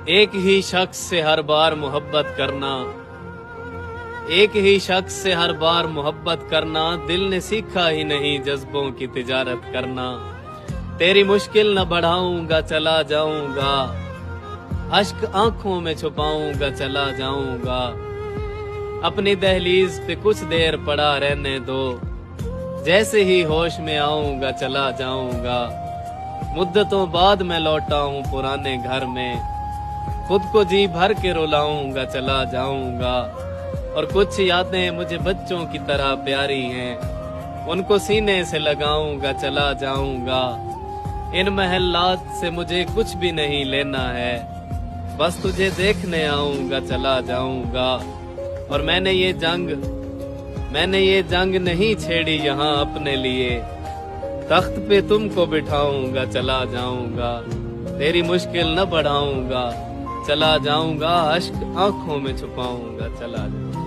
ایک ہی شخص سے ہر بار محبت کرنا، ایک ہی شخص سے ہر بار محبت کرنا، دل نے سیکھا ہی نہیں جذبوں کی تجارت کرنا۔ تیری مشکل نہ بڑھاؤں گا چلا جاؤں گا، اشک آنکھوں میں چھپاؤں گا چلا جاؤں گا۔ اپنی دہلیز پہ کچھ دیر پڑا رہنے دو، جیسے ہی ہوش میں آؤں گا چلا جاؤں گا۔ مدتوں بعد میں لوٹا ہوں پرانے گھر میں، خود کو جی بھر کے رلاؤں گا چلا جاؤں گا۔ اور کچھ یادیں مجھے بچوں کی طرح پیاری ہیں، ان کو سینے سے لگاؤں گا چلا جاؤں گا۔ ان محلات سے مجھے کچھ بھی نہیں لینا ہے، بس تجھے دیکھنے آؤں گا چلا جاؤں گا۔ اور میں نے یہ جنگ نہیں چھیڑی یہاں اپنے لیے، تخت پہ تم کو بٹھاؤں گا چلا جاؤں گا۔ تیری مشکل نہ بڑھاؤں گا چلا جاؤں گا، اشک آنکھوں میں چھپاؤں گا چلا جاؤں گا۔